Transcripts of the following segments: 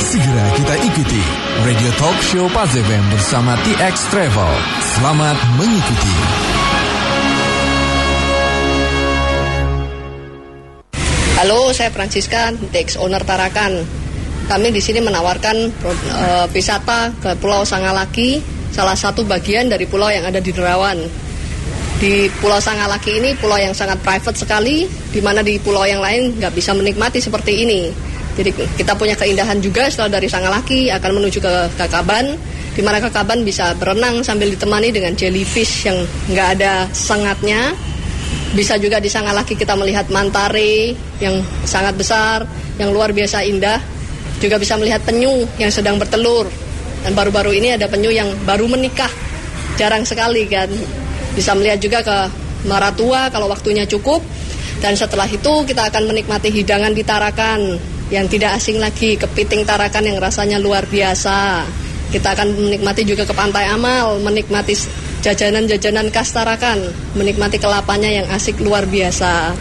Segera kita ikuti Radio Talk Show Pas FM bersama TX Travel. Selamat mengikuti. Halo, saya Francisca, TX Owner Tarakan. Kami di sini menawarkan wisata ke Pulau Sangalaki, salah satu bagian dari pulau yang ada di Derawan. Di Pulau Sangalaki ini pulau yang sangat private sekali, di mana di pulau yang lain nggak bisa menikmati seperti ini. Jadi kita punya keindahan juga setelah dari Sangalaki akan menuju ke Kakaban, di mana Kakaban bisa berenang sambil ditemani dengan jellyfish yang nggak ada sengatnya. Bisa juga di Sangalaki kita melihat mantare yang sangat besar, yang luar biasa indah. Juga bisa melihat penyu yang sedang bertelur. Dan baru-baru ini ada penyu yang baru menikah. Jarang sekali kan. Bisa melihat juga ke Maratua kalau waktunya cukup. Dan setelah itu kita akan menikmati hidangan di Tarakan yang tidak asing lagi, kepiting Tarakan yang rasanya luar biasa. Kita akan menikmati juga ke Pantai Amal, menikmati jajanan-jajanan khas Tarakan, menikmati kelapanya yang asik luar biasa.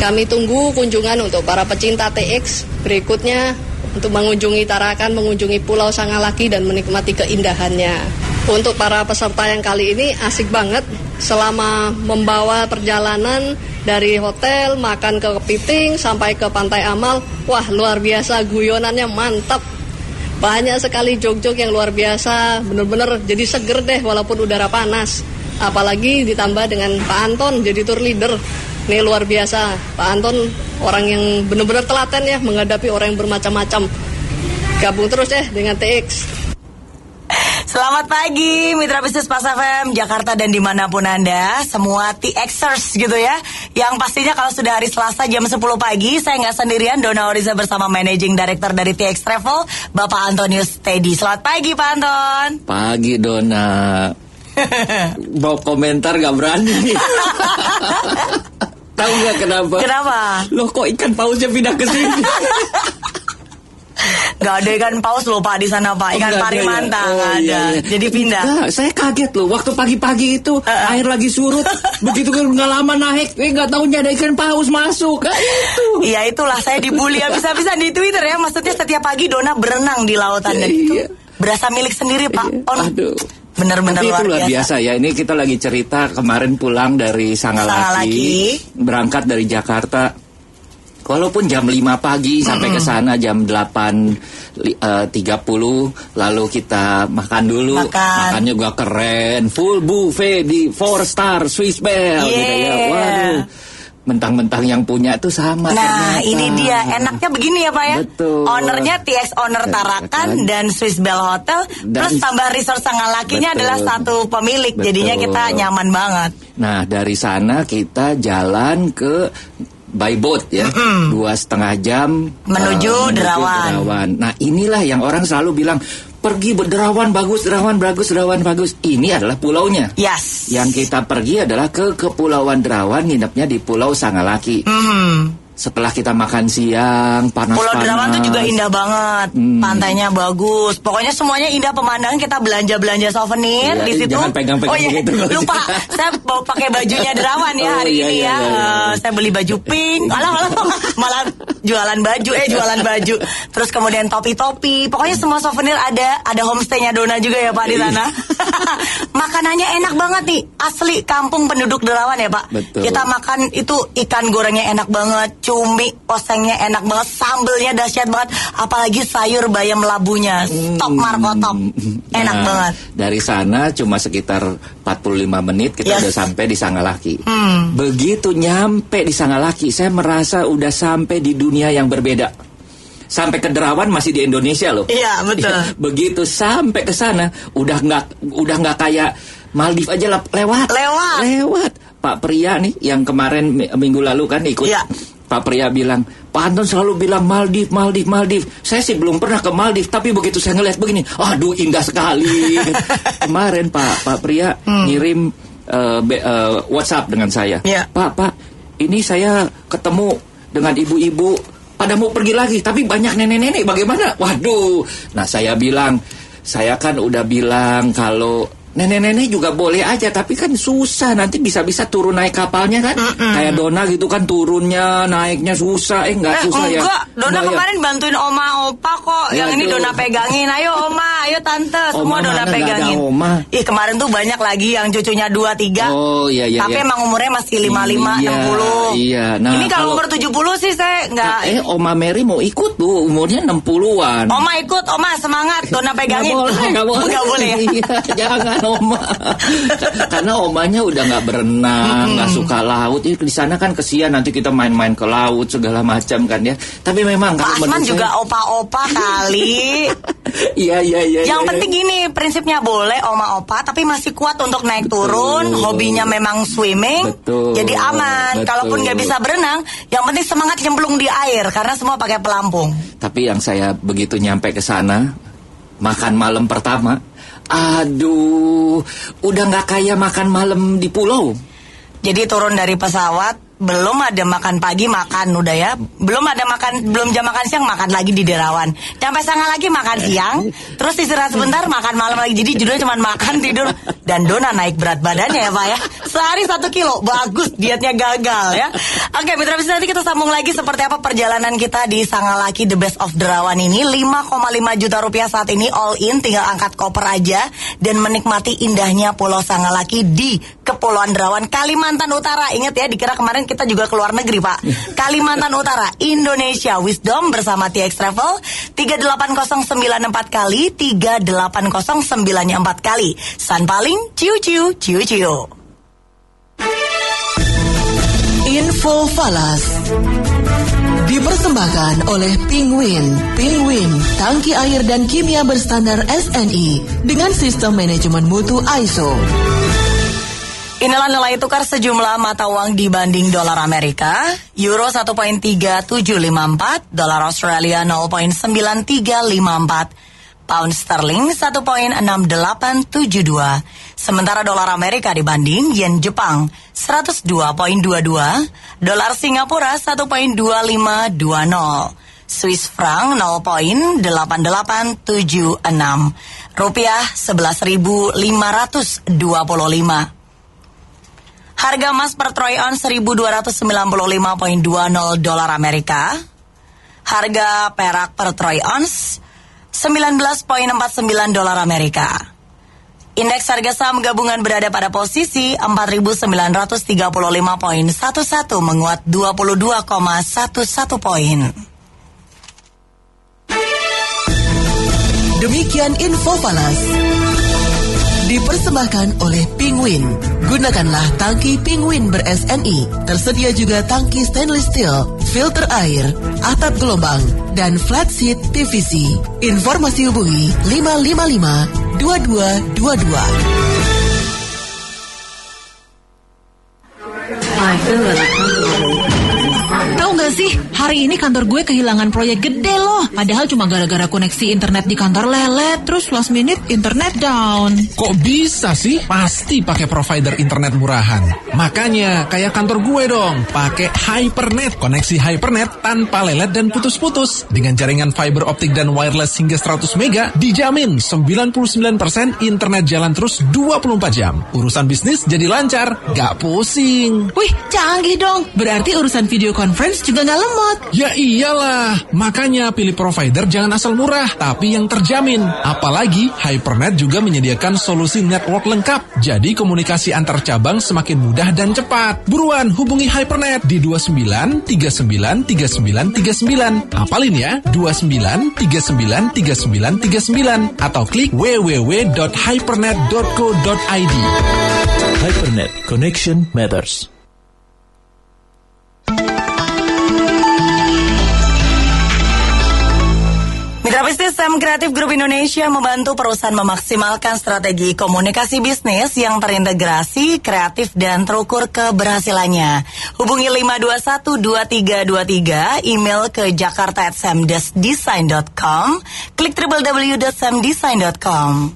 Kami tunggu kunjungan untuk para pecinta TX berikutnya untuk mengunjungi Tarakan, mengunjungi Pulau Sangalaki dan menikmati keindahannya. Untuk para peserta yang kali ini asik banget selama membawa perjalanan dari hotel, makan ke Kepiting sampai ke Pantai Amal. Wah, luar biasa, guyonannya mantap. Banyak sekali jog-jog yang luar biasa, bener-bener jadi seger deh walaupun udara panas. Apalagi ditambah dengan Pak Anton jadi tour leader. Ini luar biasa, Pak Anton orang yang bener-bener telaten ya menghadapi orang yang bermacam-macam. Gabung terus deh dengan TX. Selamat pagi mitra bisnis Pas FM Jakarta dan dimanapun Anda, semua TXers gitu ya. Yang pastinya kalau sudah hari Selasa jam 10 pagi, saya nggak sendirian, Dona Oriza bersama Managing Director dari TX Travel, Bapak Antonius Teddy. Selamat pagi Pak Anton. Pagi Dona. Mau komentar gak berani. Tahu gak kenapa? Kenapa? Loh kok ikan pausnya pindah ke sini? Gak ada ikan paus loh Pak di sana Pak, ikan parimanta nggak ada. Iya. Jadi pindah. Nah, saya kaget loh waktu pagi-pagi itu air lagi surut, begitu kan nggak lama naik, nggak tahunya ada ikan paus masuk. Itu. Iya itulah saya dibully habis-habisan di Twitter ya. Maksudnya setiap pagi Dona berenang di lautan dan itu berasa milik sendiri Pak. Aduh. Benar-benar luar biasa ya. Ini kita lagi cerita kemarin pulang dari Sangalaki. Berangkat dari Jakarta. Walaupun jam 5 pagi sampai ke sana jam 8.30, lalu kita makan dulu. Makannya juga keren, full buffet di 4 star Swiss Bell gitu ya. Waduh. Mentang-mentang yang punya itu sama. Nah, ternyata. Ini dia enaknya begini ya Pak ya. Betul. Ownernya TX Owner Tarakan dan Swiss Bell Hotel, terus tambah resort Sangalakinya adalah satu pemilik. Jadinya kita nyaman banget. Nah, dari sana kita jalan ke by boat ya, 2,5 jam menuju Derawan. Nah inilah yang orang selalu bilang pergi Derawan bagus. Ini adalah pulaunya. Yes. Yang kita pergi adalah ke Kepulauan Derawan, nginepnya di Pulau Sangalaki. Setelah kita makan siang, panas-panas. Pulau Derawan tuh juga indah banget, pantainya bagus. Pokoknya semuanya indah pemandangan. Kita belanja souvenir di situ. Jangan pegang-pegang gitu. Lupa, saya mau pakai bajunya Derawan ya hari ini ya. Saya beli baju pink. Malah jualan baju. Terus kemudian topi-topi. Pokoknya semua souvenir ada. Ada homestay-nya Dona juga ya Pak di sana. Makanannya enak banget nih, asli kampung penduduk Derawan ya Pak. Betul. Kita makan itu ikan gorengnya enak banget. Cumi osengnya enak banget, sambelnya dahsyat banget, apalagi sayur bayam labunya, top markotop, enak banget. Dari sana cuma sekitar 45 menit kita udah sampai di Sangalaki. Begitu nyampe di Sangalaki, saya merasa udah sampai di dunia yang berbeda. Sampai ke Derawan masih di Indonesia loh. Iya betul. Begitu sampai ke sana udah nggak kayak Maldives aja lewat. Pak Pria nih yang kemarin minggu lalu kan ikut. Iya. Pak Pria bilang, Pak Anton selalu bilang Maldives. Saya sih belum pernah ke Maldives, tapi begitu saya ngeliat begini, aduh indah sekali. Kemarin Pak Pria ngirim WhatsApp dengan saya. Pak, ini saya ketemu dengan ibu-ibu, pada mau pergi lagi, tapi banyak nenek-nenek, bagaimana? Waduh. Nah saya bilang, saya kan udah bilang kalau nenek-nenek juga boleh aja, tapi kan susah, nanti bisa-bisa turun naik kapalnya kan. Kayak Dona gitu kan, turunnya naiknya susah. Enggak susah ya. Enggak, Dona kemarin bantuin oma opa kok. Yang ini Dona pegangin. Ayo oma, ayo tante, semua Dona pegangin. Ih, kemarin tuh banyak lagi yang cucunya 2-3. Oh iya. Tapi emang umurnya masih 55, 60. Iya. Nah, ini kalau umur 70 sih saya enggak. Oma Mary mau ikut tuh, umurnya 60-an. Oma ikut, oma semangat, Dona pegangin. Enggak boleh. Iya, jangan Oma. Karena omanya udah nggak berenang, nggak suka laut. Di sana kan kesian, nanti kita main-main ke laut segala macam kan ya. Tapi memang kalau Asman juga opa-opa kali. Iya. Yang penting gini, prinsipnya boleh oma opa tapi masih kuat untuk naik turun. Hobinya memang swimming. Betul. Jadi aman. Kalaupun nggak bisa berenang, yang penting semangat nyemplung di air karena semua pakai pelampung. Tapi yang saya begitu nyampe ke sana, makan malam pertama, aduh, udah nggak kayak makan malam di pulau. Jadi turun dari pesawat, belum ada makan pagi, makan udah ya. Belum jam makan siang, makan lagi di Derawan. Sampai sana lagi makan siang, terus istirahat sebentar, makan malam lagi. Jadi judulnya cuma makan, tidur. Dan Dona naik berat badannya ya Pak ya. Sehari 1 kilo, bagus, dietnya gagal ya. Oke, Mitra Bisnis, nanti kita sambung lagi seperti apa perjalanan kita di Sangalaki The Best of Derawan ini. 5,5 juta rupiah saat ini all in, tinggal angkat koper aja dan menikmati indahnya Pulau Sangalaki di Kepulauan Derawan, Kalimantan Utara. Ingat ya, dikira kemarin kita juga keluar negeri Pak. Kalimantan Utara, Indonesia Wisdom bersama TX Travel. 38094 kali, 38094 kali. San Paling, ciu. Info Falas dipersembahkan oleh Penguin, tangki air dan kimia berstandar SNI dengan sistem manajemen mutu ISO. Inilah nilai tukar sejumlah mata uang dibanding dolar Amerika. Euro 1.3754, dolar Australia 0.9354, pound sterling 1.6872. Sementara dolar Amerika dibanding yen Jepang 102.22, dolar Singapura 1.2520, Swiss franc 0.8876, rupiah 11.525. Harga emas per troy ounce 1.295.20 dolar Amerika. Harga perak per troy ounce 19.49 dolar Amerika. Indeks harga saham gabungan berada pada posisi 4.935.11, menguat 22,11 poin. Demikian info Falas dipersembahkan oleh Penguin. Gunakanlah tangki Penguin ber-SNI. Tersedia juga tangki stainless steel, filter air, atap gelombang, dan flat sheet PVC. Informasi hubungi 555-2222. Tahu gak sih, hari ini kantor gue kehilangan proyek gede loh. Padahal cuma gara-gara koneksi internet di kantor lelet, terus last minute internet down. Kok bisa sih? Pasti pakai provider internet murahan. Makanya kayak kantor gue dong, pakai Hypernet. Koneksi Hypernet tanpa lelet dan putus-putus. Dengan jaringan fiber optik dan wireless hingga 100 mega, dijamin 99% internet jalan terus 24 jam. Urusan bisnis jadi lancar, gak pusing. Wih, canggih dong. Berarti urusan video conference juga gak lemot. Ya iyalah, makanya pilih provider jangan asal murah, tapi yang terjamin. Apalagi Hypernet juga menyediakan solusi network lengkap. Jadi komunikasi antar cabang semakin mudah dan cepat. Buruan hubungi Hypernet di 29393939. Hafalin ya, 29393939 atau klik www.hypernet.co.id. Hypernet, connection matters. Mitra Bisnis, Sam Kreatif Group Indonesia membantu perusahaan memaksimalkan strategi komunikasi bisnis yang terintegrasi, kreatif, dan terukur keberhasilannya. Hubungi 521-2323, email ke jakarta@samdesdesign.com, klik www.samdesign.com.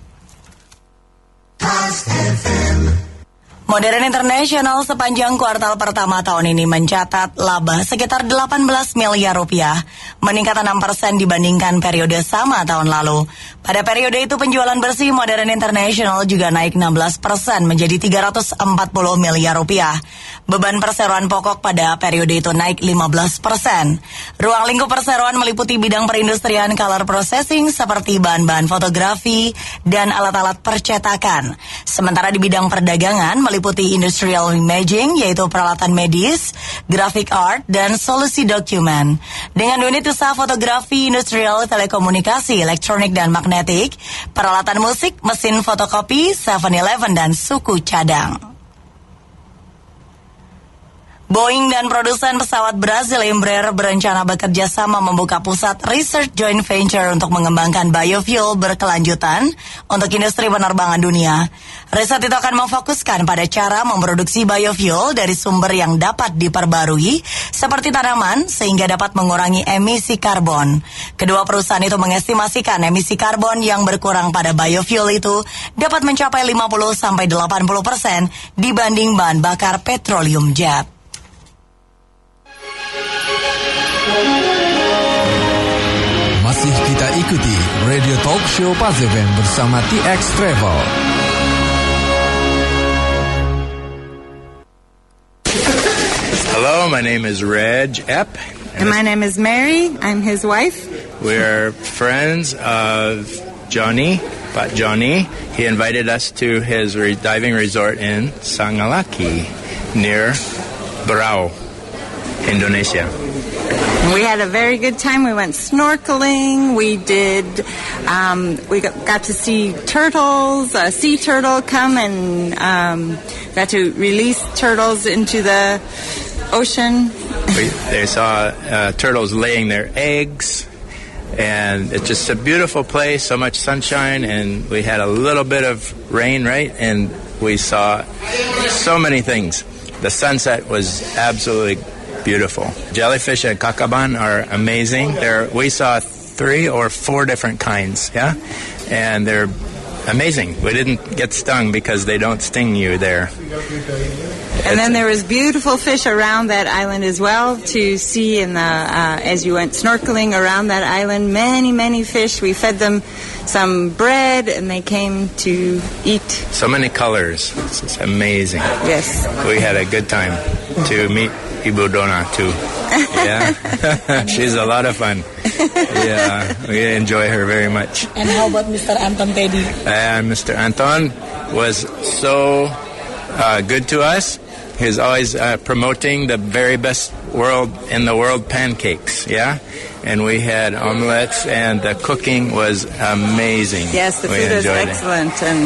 Modern International sepanjang kuartal pertama tahun ini mencatat laba sekitar 18 miliar rupiah, meningkat 6% dibandingkan periode sama tahun lalu. Pada periode itu penjualan bersih Modern International juga naik 16% menjadi 340 miliar rupiah. Beban perseroan pokok pada periode itu naik 15%. Ruang lingkup perseroan meliputi bidang perindustrian color processing seperti bahan-bahan fotografi dan alat-alat percetakan. Sementara di bidang perdagangan meliputi industrial imaging, yaitu peralatan medis, graphic art, dan solusi dokumen. Dengan unit usaha fotografi, industrial, telekomunikasi, elektronik, dan magnetik, peralatan musik, mesin fotokopi, 7-Eleven, dan suku cadang. Boeing dan produsen pesawat Brazil Embraer berencana bekerja sama membuka pusat research joint venture untuk mengembangkan biofuel berkelanjutan untuk industri penerbangan dunia. Riset itu akan memfokuskan pada cara memproduksi biofuel dari sumber yang dapat diperbarui seperti tanaman sehingga dapat mengurangi emisi karbon. Kedua perusahaan itu mengestimasikan emisi karbon yang berkurang pada biofuel itu dapat mencapai 50-80% dibanding bahan bakar petroleum jet. Masih kita ikuti Radio Talk Show Paz FM bersama TX Travel. Hello, my name is Reg Epp. And my name is Mary. I'm his wife. We're friends of Johnny, Pak Johnny. He invited us to his diving resort in Sangalaki near Berau, Indonesia. We had a very good time. We went snorkeling. We got to see turtles, a sea turtle come and got to release turtles into the ocean. They saw turtles laying their eggs, and it's just a beautiful place, so much sunshine, and we had a little bit of rain, right? And we saw so many things. The sunset was absolutely beautiful. Jellyfish at Kakaban are amazing. We saw 3 or 4 different kinds, yeah? And they're amazing. We didn't get stung because they don't sting you there. And then there was beautiful fish around that island as well to see as you went snorkeling around that island. Many, many fish. We fed them some bread and they came to eat. So many colors. It's amazing. Yes. We had a good time to meet Ibu Dona too. Yeah. She's a lot of fun. Yeah, we enjoy her very much. And how about Mr. Anton Teddy? Mr. Anton was so good to us. He's always promoting the very best in the world pancakes, yeah? And we had omelets, and the cooking was amazing. Yes, the food was excellent, and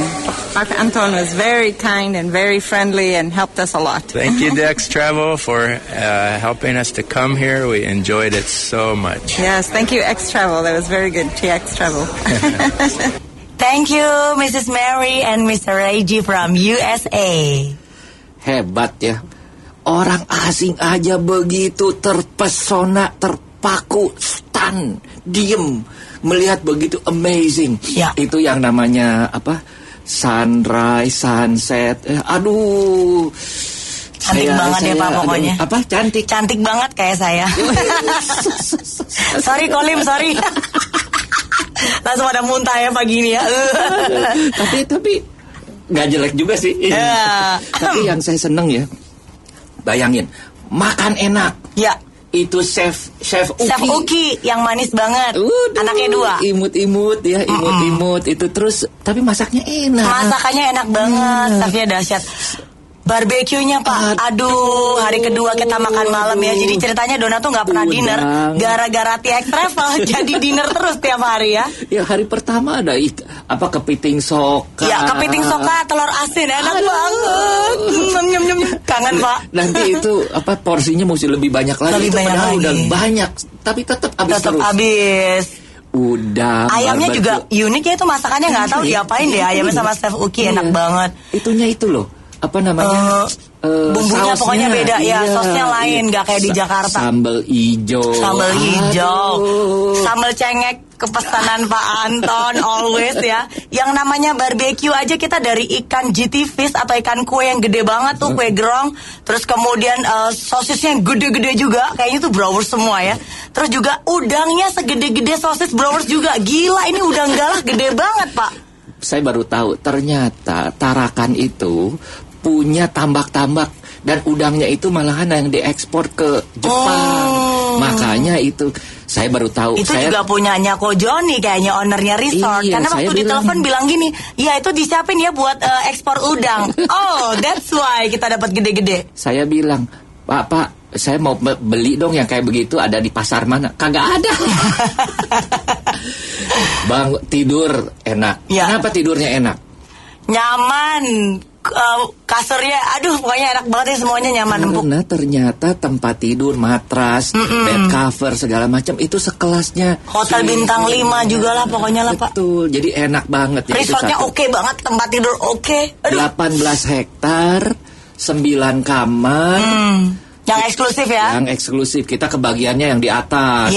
Pak Anton was very kind and very friendly and helped us a lot. Thank you, Dex Travel, for helping us to come here. We enjoyed it so much. Yes, thank you, X Travel. That was very good, TX Travel. Thank you, Mrs. Mary and Mr. Reggie from USA. Hebat ya. Orang asing aja begitu terpesona, terpaku, stun, diem melihat begitu amazing. Ya. Itu yang namanya apa? Sunrise, sunset. Aduh. Cantik banget ya Pak pokoknya. Apa? Cantik. Cantik banget kayak saya. Sorry Kolim, sorry. Langsung pada muntah ya pagi ini ya. Tapi nggak jelek juga sih. Tapi yang saya seneng ya, bayangin makan enak. Ya. Itu chef Uki. Chef Uki yang manis banget. Anaknya 2. Imut-imut ya, imut-imut itu terus. Tapi masaknya enak. Masakannya enak banget. Chefnya dahsyat. Barbeque-nya Pak, aduh hari kedua kita makan malam ya. Jadi ceritanya Dona tuh gak pernah dinner gara-gara TX Travel. Jadi dinner terus tiap hari ya. Ya hari pertama ada kepiting soka. Ya kepiting soka, telur asin, enak banget. Nyem. Kangen Pak. Nanti itu porsinya mesti lebih banyak lagi. Lebih banyak lagi. Udah banyak, tapi tetap habis terus. Habis. Udah. Ayamnya juga unik ya, itu masakannya gak tahu diapain deh. Ayamnya sama Chef Uki enak banget. Itunya itu loh. Apa namanya? Bumbunya pokoknya beda ya, sosnya lain, gak kayak di Jakarta. Sambal hijau. Sambal cengek. kepesanan Pak Anton always ya. Yang namanya barbecue aja kita dari ikan GT fish atau ikan kue yang gede banget tuh, kue gerong. Terus kemudian sosisnya yang gede-gede juga, kayaknya tuh Browers semua ya. Terus juga udangnya segede-gede sosis Browers juga. Gila, ini udang galah gede banget Pak. Saya baru tahu ternyata Tarakan itu punya tambak-tambak dan udangnya itu malahan yang diekspor ke Jepang. Makanya itu saya baru tahu. Itu juga punyanya Ko Joni kayaknya, ownernya resort. Iya, karena waktu ditelepon bilang gini, ya itu disiapin ya buat ekspor udang. Oh, that's why kita dapat gede-gede. Saya bilang, Pak, saya mau beli dong yang kayak begitu, ada di pasar mana? Kagak ada. Bang, tidur enak. Ya. Kenapa tidurnya enak? Nyaman. Kasurnya, aduh pokoknya enak banget ya, semuanya nyaman, empuk. Karena ternyata tempat tidur, matras, bed cover segala macam itu sekelasnya hotel bintang 5 juga lah pokoknya lah Pak. Betul, jadi enak banget. Resortnya oke banget, tempat tidur oke. 18 hektar, 9 kamar. Yang eksklusif ya? Yang eksklusif. Kita kebagiannya yang di atas,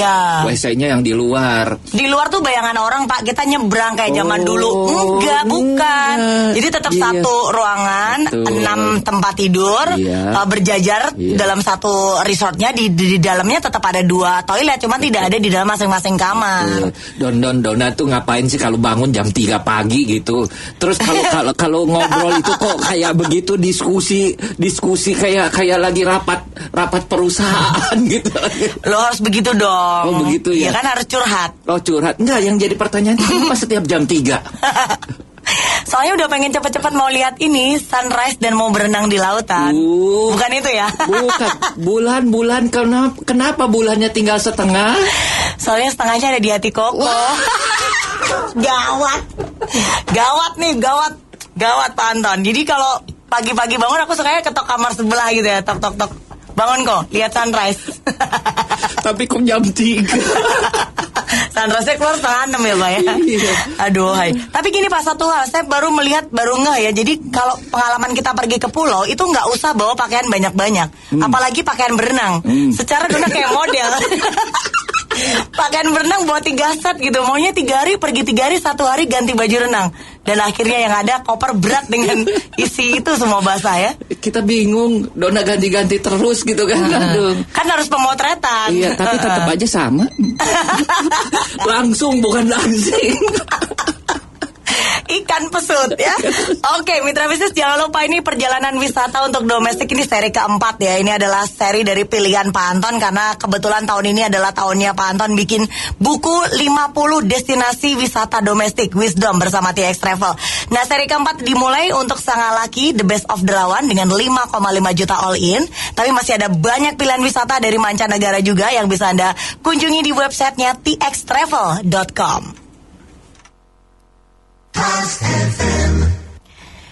WC-nya yang di luar. Di luar tuh bayangan orang Pak, kita nyebrang kayak zaman dulu. Enggak, bukan. Jadi tetap satu ruangan, 6 tempat tidur, berjajar dalam satu resortnya. Di dalamnya tetap ada 2 toilet, cuma tidak ada di dalam masing-masing kamar. Dona tuh ngapain sih kalau bangun jam 3 pagi gitu? Terus kalau ngobrol itu kok kayak begitu, diskusi kayak lagi rapat perusahaan gitu. Lo harus begitu dong. Oh begitu ya. Ya kan harus curhat. Oh curhat. Enggak, yang jadi pertanyaan kenapa setiap jam 3? Soalnya udah pengen cepet-cepet mau lihat ini sunrise dan mau berenang di lautan. Bukan itu ya? Bukan. Bulan kenapa bulannya tinggal setengah? Soalnya setengahnya ada di hati Koko. Gawat nih, gawat Pak Anton. Jadi kalau pagi-pagi bangun aku sukanya ketok kamar sebelah gitu ya, tok. Bangun kok, lihat sunrise. Tapi kok jam 3? Sunrise-nya keluar setengah 6 ya Pak ya. Aduh hai. Tapi gini Pak, satu hal saya baru ngeh ya. Jadi kalau pengalaman kita pergi ke pulau itu nggak usah bawa pakaian banyak-banyak, apalagi pakaian berenang. Secara Dona kayak model. Pakaian berenang bawa 3 set gitu. Maunya 3 hari pergi, 3 hari 1 hari ganti baju renang. Dan akhirnya yang ada koper berat dengan isi itu semua basah ya. Kita bingung, Dona ganti-ganti terus gitu kan. Aduh. Kan harus pemotretan. Iya, tapi tetap aja sama. Langsung bukan langsing. Ikan pesut ya. Oke, mitra bisnis jangan lupa ini perjalanan wisata untuk domestik ini seri keempat ya. Ini adalah seri dari pilihan Pak Anton karena kebetulan tahun ini adalah tahunnya Pak Anton bikin buku 50 destinasi wisata domestik Wisdom bersama TX Travel. Nah, seri keempat dimulai untuk Sangalaki The Best of Derawan dengan 5,5 juta all in. Tapi masih ada banyak pilihan wisata dari mancanegara juga yang bisa Anda kunjungi di websitenya txtravel.com.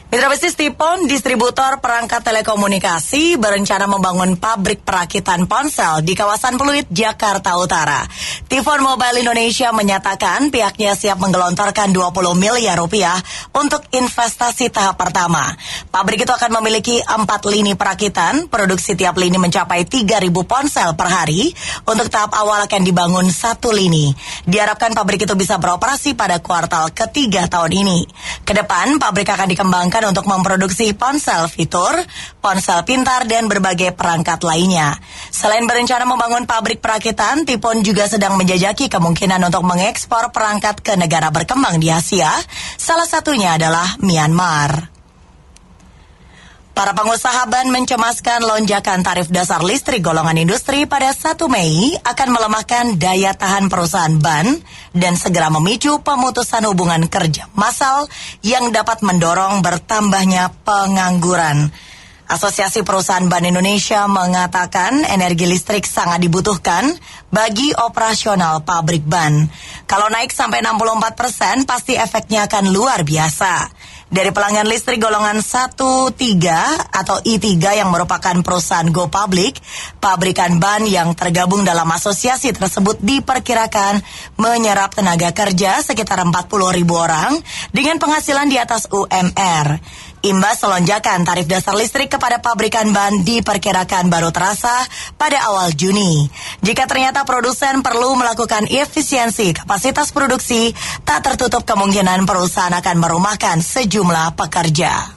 Mitra bisnis Tipon, distributor perangkat telekomunikasi, berencana membangun pabrik perakitan ponsel di kawasan Pluit, Jakarta Utara. Tifon Mobile Indonesia menyatakan pihaknya siap menggelontorkan 20 miliar rupiah untuk investasi tahap pertama. Pabrik itu akan memiliki 4 lini perakitan, produksi tiap lini mencapai 3.000 ponsel per hari. Untuk tahap awal akan dibangun 1 lini. Diharapkan pabrik itu bisa beroperasi pada kuartal ketiga tahun ini. Kedepan, pabrik akan dikembangkan untuk memproduksi ponsel fitur, ponsel pintar, dan berbagai perangkat lainnya. Selain berencana membangun pabrik perakitan, Tipon juga sedang menjajaki kemungkinan untuk mengekspor perangkat ke negara berkembang di Asia, salah satunya adalah Myanmar. Para pengusaha ban mencemaskan lonjakan tarif dasar listrik golongan industri pada 1 Mei akan melemahkan daya tahan perusahaan ban dan segera memicu pemutusan hubungan kerja massal yang dapat mendorong bertambahnya pengangguran. Asosiasi Perusahaan Ban Indonesia mengatakan energi listrik sangat dibutuhkan bagi operasional pabrik ban. Kalau naik sampai 64%, pasti efeknya akan luar biasa. Dari pelanggan listrik golongan 1-3 atau I3 yang merupakan perusahaan go public, pabrikan ban yang tergabung dalam asosiasi tersebut diperkirakan menyerap tenaga kerja sekitar 40.000 orang dengan penghasilan di atas UMR. Imbas lonjakan tarif dasar listrik kepada pabrikan ban diperkirakan baru terasa pada awal Juni. Jika ternyata produsen perlu melakukan efisiensi kapasitas produksi, tak tertutup kemungkinan perusahaan akan merumahkan sejumlah pekerja.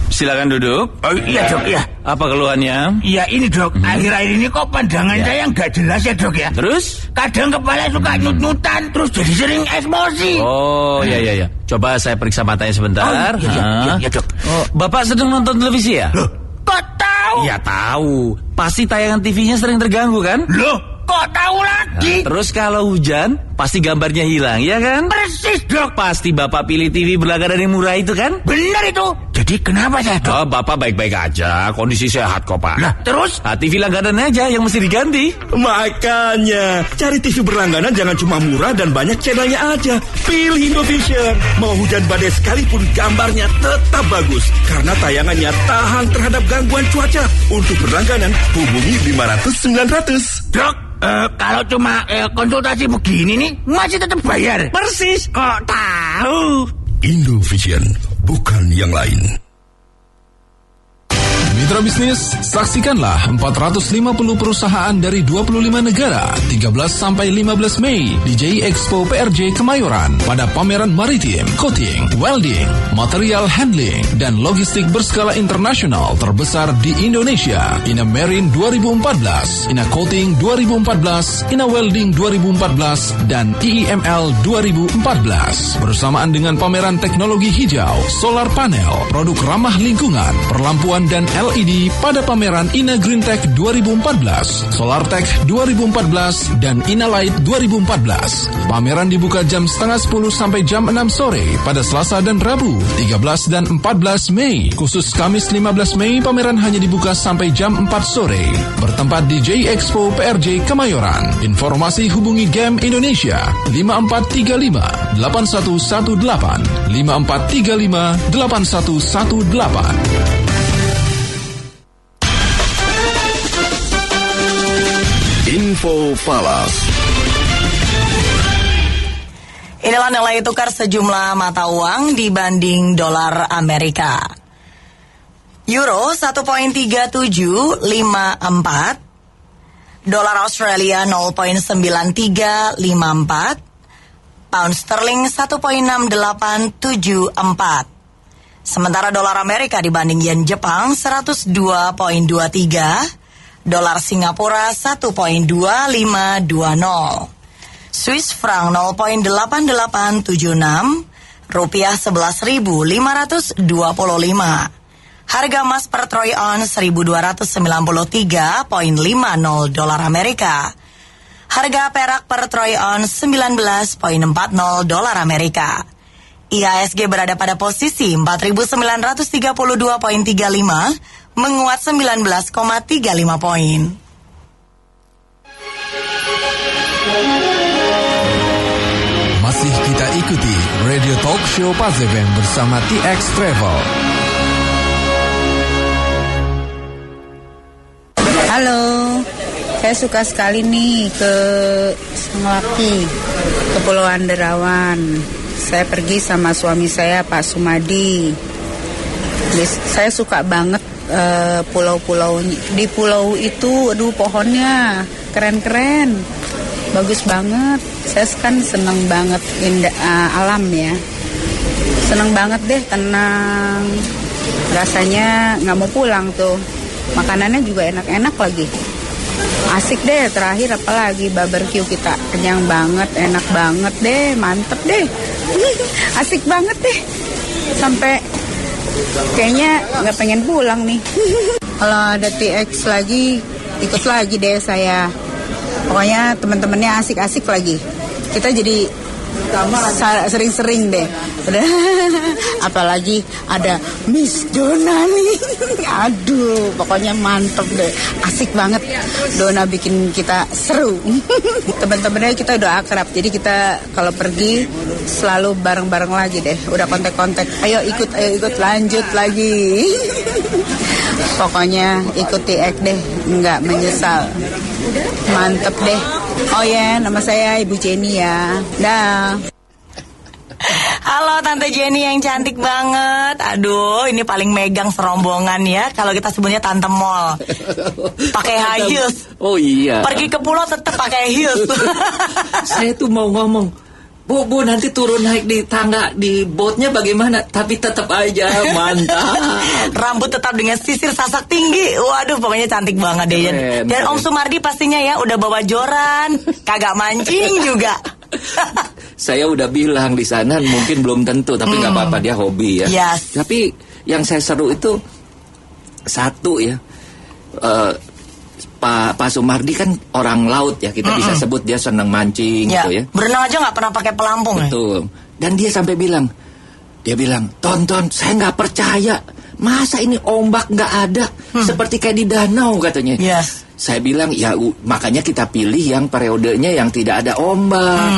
Silakan duduk. Oh iya dok ya. Apa keluhannya? Iya ini dok, akhir-akhir ini kok pandangan saya nggak jelas ya dok ya. Terus? Kadang kepala suka nut-nutan, terus jadi sering emosi. Oh iya. Coba saya periksa matanya sebentar. Iya dok. Oh, Bapak sedang nonton televisi ya? Loh, kok tahu? Ya tahu. Pasti tayangan TV-nya sering terganggu kan? Loh, kok tahu lagi? Terus kalau hujan, pasti gambarnya hilang, ya kan? Persis dok. Pasti Bapak pilih TV berlangganan yang murah itu kan? Benar itu. Jadi kenapa saya dok? Oh, Bapak baik-baik aja, kondisi sehat kok Pak. Lah terus? TV langganan aja yang mesti diganti. Makanya, cari TV berlangganan jangan cuma murah dan banyak channelnya aja. Pilih Indovision. Mau hujan badai sekalipun gambarnya tetap bagus. Karena tayangannya tahan terhadap gangguan cuaca. Untuk berlangganan, hubungi 500-900. Dok, kalau cuma konsultasi begini nih, masih tetap bayar? Persis. Kok tahu? Indovision, bukan yang lain. Mitra bisnis, saksikanlah 450 perusahaan dari 25 negara 13 sampai 15 Mei di JI Expo PRJ Kemayoran pada pameran maritim, coating, welding, material handling, dan logistik berskala internasional terbesar di Indonesia. Ina Marine 2014, Ina Coating 2014, Ina Welding 2014, dan IIML 2014. Bersamaan dengan pameran teknologi hijau, solar panel, produk ramah lingkungan, perlampuan dan LED pada pameran Ina Green Tech 2014, Solar Tech 2014, dan Ina Light 2014. Pameran dibuka jam 9:30 sampai jam 6 sore pada Selasa dan Rabu 13 dan 14 Mei. Khusus Kamis 15 Mei, pameran hanya dibuka sampai jam 4 sore. Bertempat di JI Expo PRJ Kemayoran. Informasi hubungi GEM Indonesia 5435 8118 5435 8118. Info Falas. Inilah nilai tukar sejumlah mata uang dibanding dolar Amerika. Euro 1.3754, dolar Australia 0.9354, pound sterling 1.6874. Sementara dolar Amerika dibanding yen Jepang 102.23, dolar Singapura 1.2520, Swiss franc 0.8876, rupiah 11.525. Harga emas per troy ounce 1.293.50 dolar Amerika. Harga perak per troy ounce 19.40 dolar Amerika. IHSG berada pada posisi 4.932.35, menguat 19,35 poin. Masih kita ikuti Radio Talk Show Pazeven bersama TX Travel. Halo, saya suka sekali nih ke Sangalaki, Kepulauan Derawan. Saya pergi sama suami saya, Pak Sumadi. Saya suka banget pulau-pulau. Di pulau itu, aduh pohonnya keren-keren, bagus banget. Saya kan seneng banget alam ya, seneng banget deh, tenang. Rasanya nggak mau pulang tuh. Makanannya juga enak-enak lagi. Asik deh. Terakhir apalagi barbecue kita, kenyang banget, enak banget deh, mantep deh. Asik banget deh. Sampai kayaknya nggak pengen pulang nih. Kalau ada TX lagi, ikut lagi deh saya. Pokoknya teman-temannya asik-asik lagi. Kita jadi sering-sering deh. Udah. Apalagi ada Miss Dona nih. Aduh, pokoknya mantep deh. Asik banget. Dona bikin kita seru. Teman-temannya kita udah akrab. Jadi kita kalau pergi selalu bareng-bareng lagi deh. Udah kontak-kontak. Ayo ikut lanjut lagi. Pokoknya ikuti deh, nggak menyesal. Mantep deh. Oh ya, nama saya Ibu Jenny ya. Dah. Halo Tante Jenny yang cantik banget. Aduh, ini paling megang serombongan ya. Kalau kita sebutnya Tante Mall. Pakai high heels. Oh iya. Pergi ke pulau tetap pakai heels. Saya tuh mau ngomong, Bu, nanti turun naik di tangga di boatnya bagaimana? Tapi tetap aja mantap. Rambut tetap dengan sisir sasak tinggi. Waduh, pokoknya cantik banget deh. Dan Om Sumardi pastinya ya udah bawa joran, kagak mancing juga. Saya udah bilang di sana mungkin belum tentu, tapi nggak apa-apa, dia hobi ya. Yes. Tapi yang saya seru itu satu ya. Pak Sumardi kan orang laut ya, kita bisa sebut dia senang mancing gitu ya. Berenang aja nggak pernah pakai pelampung. Betul. Dan dia sampai bilang, tonton, saya nggak percaya, masa ini ombak nggak ada, seperti kayak di danau katanya. Yes. Saya bilang ya makanya kita pilih yang periodenya yang tidak ada ombak.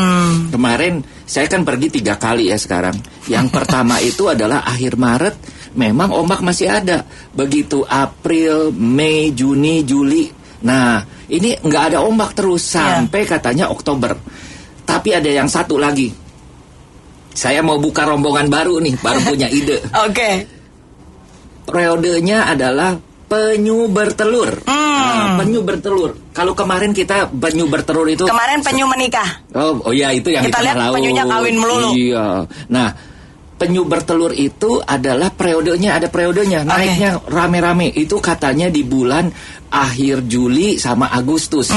Kemarin saya kan pergi 3 kali ya sekarang. Yang pertama itu adalah akhir Maret, memang ombak masih ada. Begitu April, Mei, Juni, Juli. Nah, ini nggak ada ombak terus sampai katanya Oktober. Tapi ada yang satu lagi. Saya mau buka rombongan baru nih, baru punya ide. Oke. Periodenya adalah penyu bertelur. Nah, penyu bertelur. Kalau kemarin kita penyu bertelur itu. Kemarin penyu menikah. Oh ya itu yang kita lihat laut. Penyunya kawin melulu. Iya. Nah, penyu bertelur itu adalah periodenya, ada periodenya. Naiknya rame-rame. Itu katanya di bulan akhir Juli sama Agustus.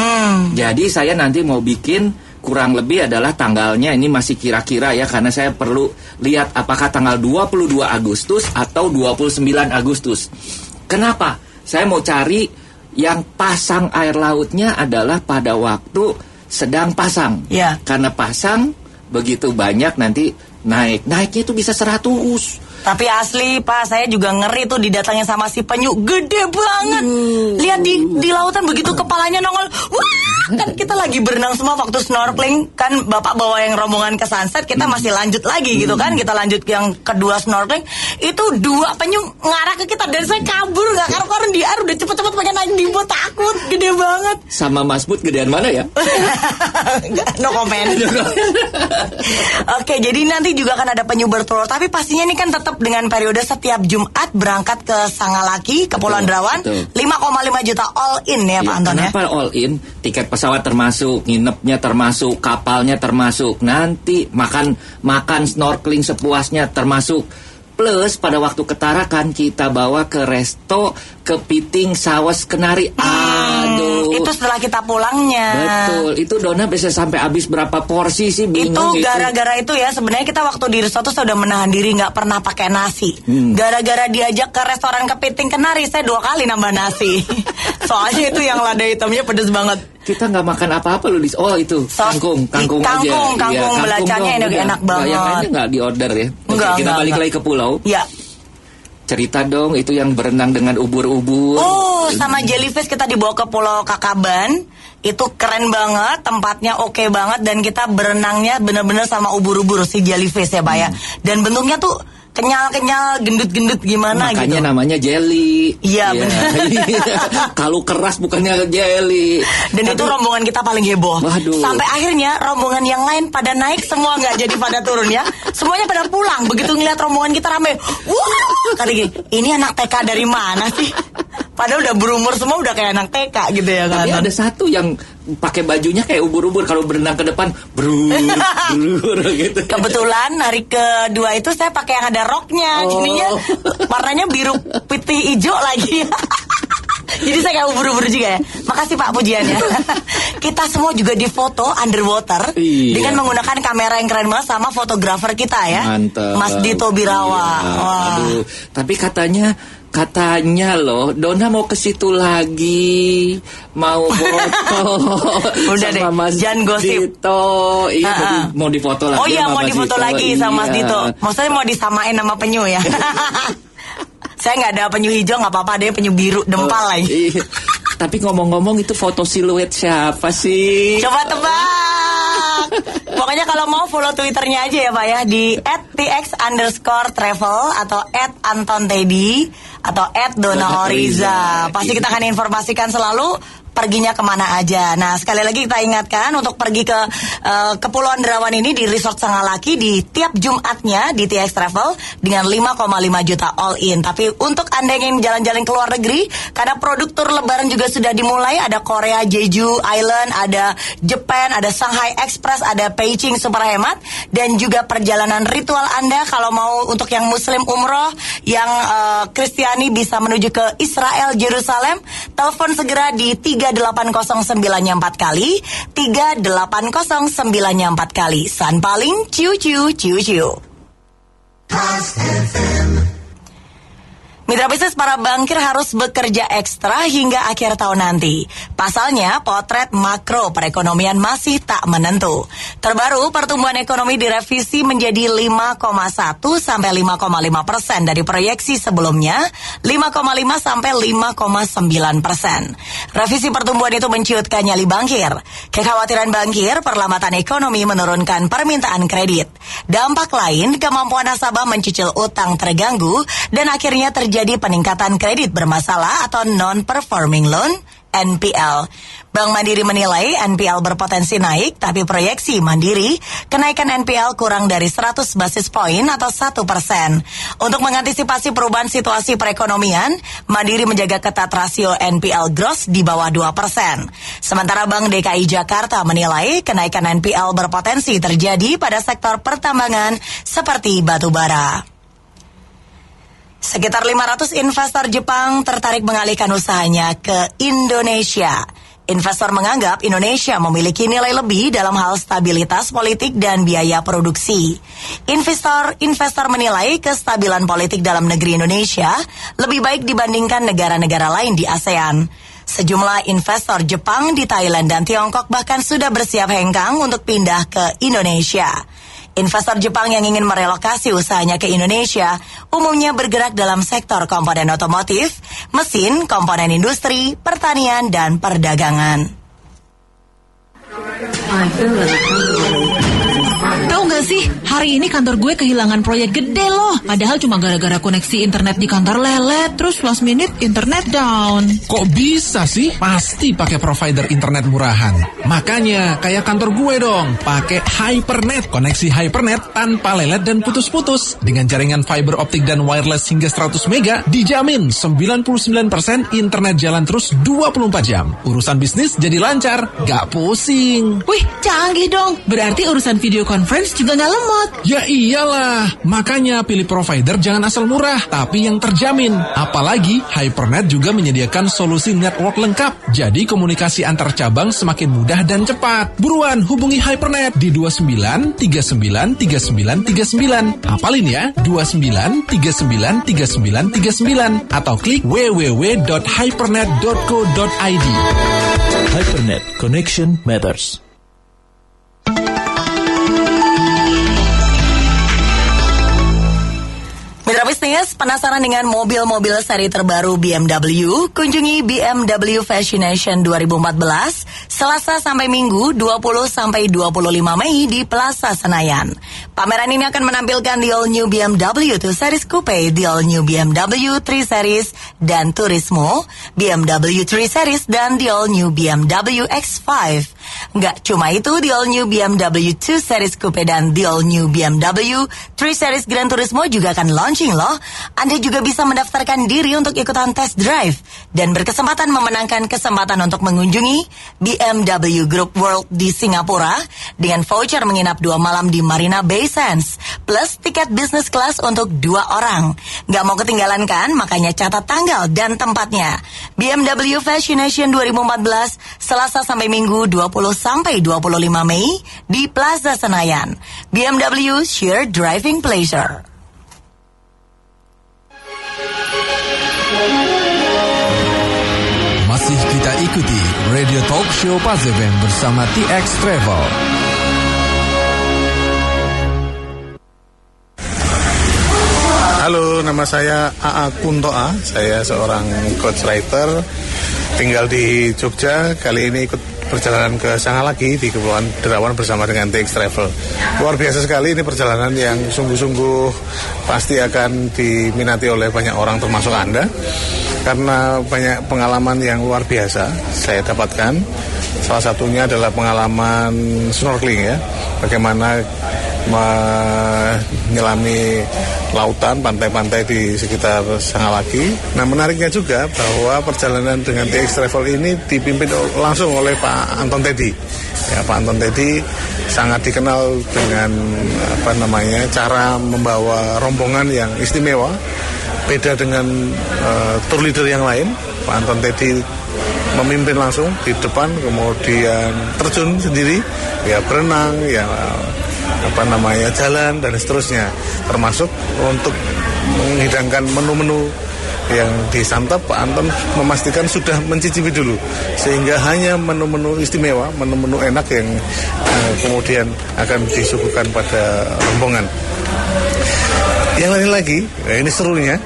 Jadi saya nanti mau bikin kurang lebih adalah tanggalnya, ini masih kira-kira ya, karena saya perlu lihat apakah tanggal 22 Agustus atau 29 Agustus. Kenapa? Saya mau cari yang pasang air lautnya adalah pada waktu sedang pasang. Ya. Karena pasang begitu banyak nanti naiknya itu bisa 100. Tapi asli Pak, saya juga ngeri tuh didatangin sama si penyu, gede banget. Lihat di lautan begitu kepalanya nongol. Wah, kan kita lagi berenang semua waktu snorkeling. Kan Bapak bawa yang rombongan ke sunset, kita masih lanjut lagi gitu kan. Kita lanjut yang kedua snorkeling. Itu 2 penyu ngarah ke kita dan saya kabur gak karu-karuan di air. Udah cepet-cepet pengen naik di boat, takut, gede banget. Sama Mas Bud gedean mana ya? No comment. Oke, jadi nanti juga kan ada penyu bertelur. Tapi pastinya ini kan tetap dengan periode setiap Jumat berangkat ke Sangalaki, Kepulauan Derawan. 5,5 juta all in ya Pak Anton ya. Kenapa all in? Tiket pesawat termasuk, nginepnya termasuk, kapalnya termasuk, nanti makan snorkeling sepuasnya termasuk. Plus pada waktu ketarakan kita bawa ke resto kepiting saus kenari. Aduh. Itu setelah kita pulangnya. Betul. Itu Dona bisa sampai habis berapa porsi sih, bingung. Itu gara-gara itu ya, sebenarnya kita waktu di resto tuh sudah menahan diri nggak pernah pakai nasi. Gara-gara diajak ke restoran kepiting kenari, saya 2 kali nambah nasi. Soalnya itu yang lada hitamnya pedes banget. Kita nggak makan apa-apa loh. Oh itu kangkung aja. Kangkung belacanya enak banget. Yang lainnya nggak di order ya. Oke, kita balik lagi ke pulau. Ya. Cerita dong, itu yang berenang dengan ubur-ubur. Oh, sama jellyfish kita dibawa ke Pulau Kakaban. Itu keren banget, tempatnya oke banget. Dan kita berenangnya bener-bener sama ubur-ubur si jellyfish ya Pak ya. Dan bentuknya tuh kenyal-kenyal, gendut-gendut gimana. Makanya gitu. Namanya jelly. Iya benar. Kalau keras bukannya jelly. Dan itu rombongan kita paling heboh. Waduh. Sampai akhirnya rombongan yang lain pada naik, semua nggak jadi pada turun ya. Semuanya pada pulang. Begitu ngeliat rombongan kita rame, wah, kata gini, ini anak TK dari mana sih? Padahal udah berumur semua, udah kayak anak TK gitu ya kan. Tapi ada satu yang pakai bajunya kayak ubur-ubur, kalau berenang ke depan brur gitu. Kebetulan hari kedua itu saya pakai yang ada roknya, jadinya warnanya biru putih hijau lagi. Jadi saya kayak ubur-ubur juga ya. Makasih Pak pujiannya. Kita semua juga difoto underwater dengan menggunakan kamera yang keren banget sama fotografer kita ya. Mantap. Mas Dito Birawa. Wah. Aduh, tapi katanya loh, Dona mau ke situ lagi, mau foto. Udah deh, Mas jangan gosip. Dito. Iya, mau difoto lagi. Oh iya, mau difoto lagi sama Mas Dito. Maksudnya mau disamain sama penyu ya. Saya nggak ada penyu hijau, nggak apa-apa deh, penyu biru dempal lagi. Tapi ngomong-ngomong, itu foto siluet siapa sih? Coba tebak. Pokoknya kalau mau follow Twitternya aja ya Pak ya, di @tx_travel atau @AntonTeddy atau @DonaOriza. Pasti kita akan informasikan selalu perginya kemana aja. Nah, sekali lagi kita ingatkan untuk pergi ke Kepulauan Derawan ini di Resort Sangalaki di tiap Jumatnya di TX Travel dengan 5,5 juta all in. Tapi untuk Anda yang ingin jalan-jalan ke luar negeri, karena produk tur lebaran juga sudah dimulai, ada Korea Jeju Island, ada Japan, ada Shanghai Express, ada Beijing super hemat, dan juga perjalanan ritual Anda kalau mau untuk yang Muslim umroh, yang Kristiani bisa menuju ke Israel, Yerusalem, telepon segera di 38094 kali, 38094 kali. San Paling, ciu ciu ciu ciu. Mitra bisnis para bankir harus bekerja ekstra hingga akhir tahun nanti. Pasalnya, potret makro perekonomian masih tak menentu. Terbaru, pertumbuhan ekonomi direvisi menjadi 5,1 sampai 5,5% dari proyeksi sebelumnya, 5,5 sampai 5,9%. Revisi pertumbuhan itu menciutkan nyali bankir. Kekhawatiran bankir, perlambatan ekonomi menurunkan permintaan kredit. Dampak lain, kemampuan nasabah mencicil utang terganggu dan akhirnya terjadi peningkatan kredit bermasalah atau non-performing loan (NPL). Bank Mandiri menilai NPL berpotensi naik, tapi proyeksi Mandiri kenaikan NPL kurang dari 100 basis poin atau 1%. Untuk mengantisipasi perubahan situasi perekonomian, Mandiri menjaga ketat rasio NPL gross di bawah 2%. Sementara Bank DKI Jakarta menilai kenaikan NPL berpotensi terjadi pada sektor pertambangan seperti batu bara. Sekitar 500 investor Jepang tertarik mengalihkan usahanya ke Indonesia. Investor menganggap Indonesia memiliki nilai lebih dalam hal stabilitas politik dan biaya produksi. Investor menilai kestabilan politik dalam negeri Indonesia lebih baik dibandingkan negara-negara lain di ASEAN. Sejumlah investor Jepang di Thailand dan Tiongkok bahkan sudah bersiap hengkang untuk pindah ke Indonesia. Investor Jepang yang ingin merelokasi usahanya ke Indonesia umumnya bergerak dalam sektor komponen otomotif, mesin, komponen industri, pertanian, dan perdagangan. Tahu nggak sih, hari ini kantor gue kehilangan proyek gede loh. Padahal cuma gara-gara koneksi internet di kantor lelet, terus last minute internet down. Kok bisa sih? Pasti pakai provider internet murahan. Makanya kayak kantor gue dong, pakai Hypernet. Koneksi Hypernet tanpa lelet dan putus-putus. Dengan jaringan fiber optik dan wireless hingga 100 mega, dijamin 99% internet jalan terus 24 jam. Urusan bisnis jadi lancar, gak pusing. Wih, canggih dong. Berarti urusan video conference juga nggak lemot. Ya iyalah, makanya pilih provider jangan asal murah, tapi yang terjamin. Apalagi Hypernet juga menyediakan solusi network lengkap, jadi komunikasi antar cabang semakin mudah dan cepat. Buruan hubungi Hypernet di 29 39 39 39. Hafalin ya, 29 39 39 39 atau klik www.hypernet.co.id. Hypernet, connection matters. Mitra bisnis, penasaran dengan mobil-mobil seri terbaru BMW? Kunjungi BMW Fascination 2014 Selasa sampai Minggu 20 sampai 25 Mei di Plaza Senayan. Pameran ini akan menampilkan the all new BMW 2 Series Coupe, the all new BMW 3 Series dan Turismo, BMW 3 Series dan the all new BMW X5. Nggak cuma itu, the all new BMW 2 Series Coupe dan the all new BMW 3 Series Gran Turismo juga akan launching loh. Anda juga bisa mendaftarkan diri untuk ikutan test drive dan berkesempatan memenangkan kesempatan untuk mengunjungi BMW Group World di Singapura dengan voucher menginap 2 malam di Marina Bay Sands plus tiket business class untuk 2 orang. Nggak mau ketinggalan kan? Makanya catat tanggal dan tempatnya. BMW Fascination 2014 Selasa sampai Minggu 20 sampai 25 Mei di Plaza Senayan. BMW Sheer Driving Pleasure. Masih kita ikuti Radio Talk Show Pas FM bersama TX Travel. Halo, nama saya A.A. Kuntoa. Saya seorang coach writer, tinggal di Jogja. Kali ini ikut perjalanan ke Sangalaki di Kepulauan Derawan bersama dengan TX Travel. Luar biasa sekali, ini perjalanan yang sungguh-sungguh pasti akan diminati oleh banyak orang termasuk Anda. karena banyak pengalaman yang luar biasa saya dapatkan. Salah satunya adalah pengalaman snorkeling ya, bagaimana menyelami lautan, pantai-pantai di sekitar Sangalaki. Nah, menariknya juga bahwa perjalanan dengan TX Travel ini dipimpin langsung oleh Pak Anton Teddy. Ya, Pak Anton Teddy sangat dikenal dengan cara membawa rombongan yang istimewa, beda dengan tour leader yang lain. Pak Anton Teddy memimpin langsung di depan, kemudian terjun sendiri, ya berenang, ya jalan dan seterusnya, termasuk untuk menghidangkan menu-menu yang disantap. Pak Anton memastikan sudah mencicipi dulu, sehingga hanya menu-menu istimewa, menu-menu enak yang kemudian akan disuguhkan pada rombongan. Yang lain lagi, ini serunya.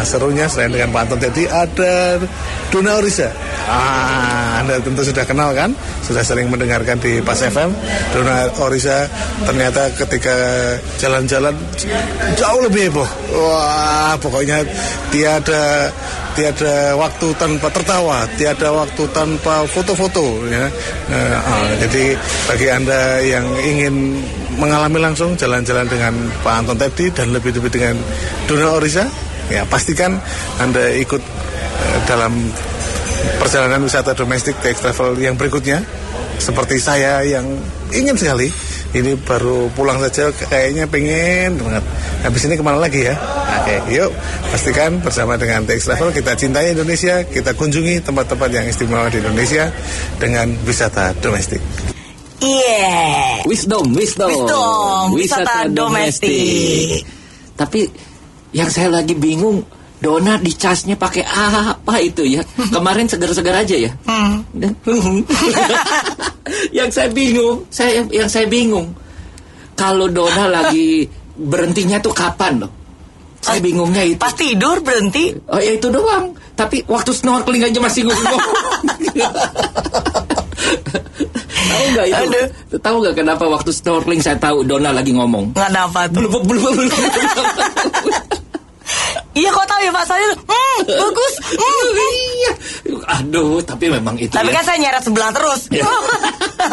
Serunya selain dengan Pak Anton tadi ada Donna Orisa. Anda tentu sudah kenal kan? Sudah sering mendengarkan di Pas FM. Donna Orisa ternyata ketika jalan-jalan jauh lebih heboh. Wah, pokoknya tiada waktu tanpa tertawa, tiada waktu tanpa foto-foto ya. Jadi bagi Anda yang ingin mengalami langsung jalan-jalan dengan Pak Anton tadi dan lebih-lebih dengan Donna Orisa, ya pastikan Anda ikut dalam perjalanan wisata domestik TX Travel yang berikutnya. Seperti saya yang ingin sekali, ini baru pulang saja kayaknya pengen banget. Habis ini kemana lagi ya? Oke, yuk pastikan bersama dengan TX Travel kita cintai Indonesia, kita kunjungi tempat-tempat yang istimewa di Indonesia dengan wisata domestik. Iya. Wisdom. Wisata domestik. Tapi yang saya lagi bingung, Donna dicasnya pakai apa itu ya? Kemarin segar-segar aja ya. Yang saya bingung, kalau Donna lagi berhentinya tuh kapan loh? Saya bingungnya itu. Pas tidur berhenti? Oh ya itu doang. Tapi waktu snorkeling aja masih ngomong. Tahu nggak itu? Tahu nggak kenapa waktu snorkeling saya tahu Donna lagi ngomong? Kenapa tuh? Iya, kok tahu ya Pak Salil? Bagus. Iya. Aduh, tapi memang itu. Tapi ya. Kan saya nyeret sebelah terus.